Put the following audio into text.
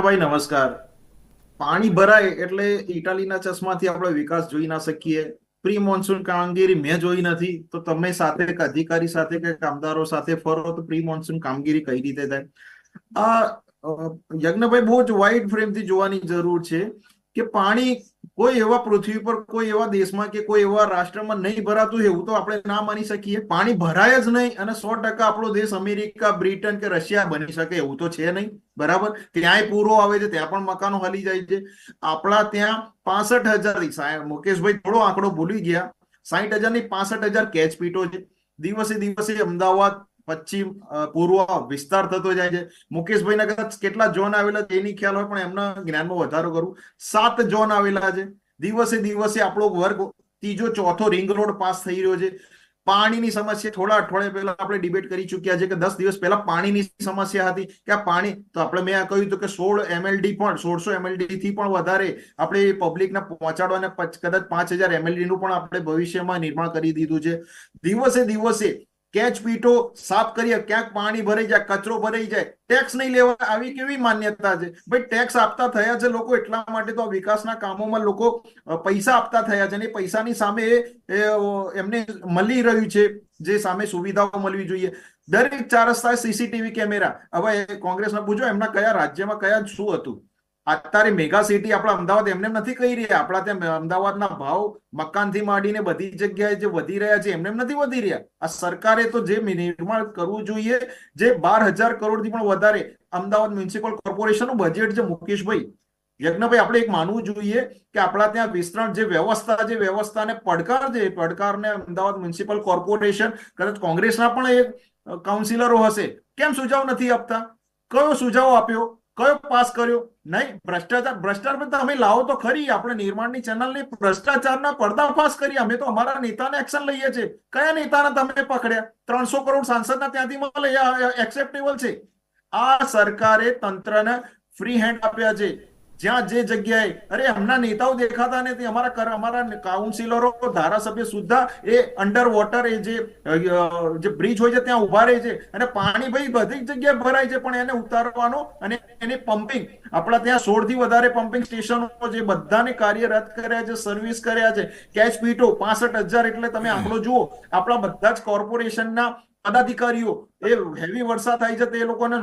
ભાઈ નમસ્કાર. પાણી ભરાય એટલે ઇટાલીના ચશ્માથી આપણે વિકાસ જોઈ ના શકીએ. પ્રી મોન્સૂન કામગીરી મેં જોઈ નથી, તો તમે સાથે એક અધિકારી સાથે કે કામદારો સાથે ફરો તો પ્રી મોન્સૂન કામગીરી કઈ રીતે થાય? યજ્ઞભાઈ, બહુ જ વાઇડ ફ્રેમથી જોવાની જરૂર છે કે પાણી કોઈ એવા પૃથ્વી પર કોઈ એવા દેશમાં કે કોઈ એવા રાષ્ટ્રમાં નહીં ભરાતું એવું તો આપણે ના માની શકીએ. પાણી ભરાય જ નહીં અને 100% આપણો દેશ અમેરિકા, બ્રિટન કે રશિયા બની શકે એવું તો છે નહીં. બરાબર, ત્યાંય પૂરો આવે છે, ત્યાં પણ મકાનો હલી જાય છે. આપણા ત્યાં 65,000, મુકેશભાઈ થોડો આંકડો ભૂલી ગયા, 60,000 ની 65,000 કેચ પીટો છે. દિવસે દિવસે અમદાવાદ પશ્ચિમ પૂર્વ વિસ્તાર થતો જાય છે. મુકેશભાઈ ના કદાચ કેટલા ઝોન આવેલા છે એની ખ્યાલ હોય, પણ એમના જ્ઞાનમાં વધારો કરું. 7 ઝોન આવેલા છે. દિવસે દિવસે આપણો વર્ગ ત્રીજો ચોથો રિંગ રોડ પાસ થઈ રહ્યો છે. પાણીની સમસ્યા થોડા અઠવાડિયા પહેલા આપણે ડિબેટ કરી ચુક્યા છે કે 10 દિવસ પહેલા પાણીની સમસ્યા હતી કે આ પાણી તો આપણે મેં કહ્યું હતું કે 16 MLD પણ 1600 MLD થી પણ વધારે આપણે પબ્લિકને પહોંચાડવાને કદાચ 5,000 MLD નું પણ આપણે ભવિષ્યમાં નિર્માણ કરી દીધું છે. દિવસે દિવસે કેચ પીટો સાફ કરીએ, ક્યાંક પાણી ભરાઈ જાય, કચરો ભરાઈ જાય, ટેક્સ નહીં લેવા, આવી કેવી માન્યતા છે ભાઈ? ટેક્સ આપતા થયા છે લોકો એટલા માટે તો વિકાસના કામોમાં લોકો પૈસા આપતા થયા છે અને પૈસાની સામે એમને મળી રહ્યું છે જે સામે સુવિધાઓ મળવી જોઈએ. દરેક 4 રસ્તા સીસીટીવી કેમેરા. હવે કોંગ્રેસને પૂછો એમના કયા રાજ્યમાં કયા શું હતું. અત્યારે મેગા સિટી આપણા અમદાવાદ એમને નથી કહી રહ્યા. આપણા ત્યાં અમદાવાદના ભાવ મકાનથી માંડીને બધી જગ્યાએ જે વધી રહ્યા છે એમને નથી વધી રહ્યા. આ સરકારે તો જે નિર્માણ કરવું જોઈએ, જે 12,000 કરોડથી પણ વધારે અમદાવાદ મ્યુનિસિપલ કોર્પોરેશનનું બજેટ છે. મુકેશભાઈ, યજ્ઞભાઈ, આપણે એક માનવું જોઈએ કે આપણા ત્યાં વિસ્તરણ જે વ્યવસ્થાને પડકાર છે, પડકારને અમદાવાદ મ્યુનિસિપલ કોર્પોરેશન, કદાચ કોંગ્રેસના પણ એક કાઉન્સિલરો હશે, કેમ સુઝાવ નથી આપતા? કયો સુઝાવ આપ્યો, કયો પાસ કર્યો? નહીં. ભ્રષ્ટાચાર તમે લાવો તો ખરી. આપણે નિર્માણની ચેનલની ભ્રષ્ટાચારના પર્દાફાશ કરી. અમે તો અમારા નેતાને એક્શન લઈએ છીએ. કયા નેતાને તમે પકડ્યા? 300 કરોડ સાંસદના ત્યાંથી મળે, એક્સેપ્ટેબલ છે? આ સરકારે તંત્રને ફ્રી હેન્ડ આપ્યા છે. જ્યાં જે જગ્યાએ અરે એમના નેતાઓ દેખાતા નથી, અમારા કાઉન્સિલરો, ધારાસભ્ય સુદ્ધા એ અંડર વોટર એ જે બ્રિજ હોય છે ત્યાં ઉભા રહે છે અને પાણી ભાઈ બધી જગ્યાએ ભરાય છે, પણ એને ઉતારવાનો અને એની પમ્પિંગ, આપણા ત્યાં 16 થી વધારે પમ્પિંગ સ્ટેશનો જે બધાને કાર્યરત કર્યા છે, સર્વિસ કર્યા છે. કેચ પીટો 65,000 એટલે તમે આંકડો જુઓ. આપણા બધા જ કોર્પોરેશનના પદાધિકારીઓ એ હેવી વરસાદ થાય છે તે લોકોને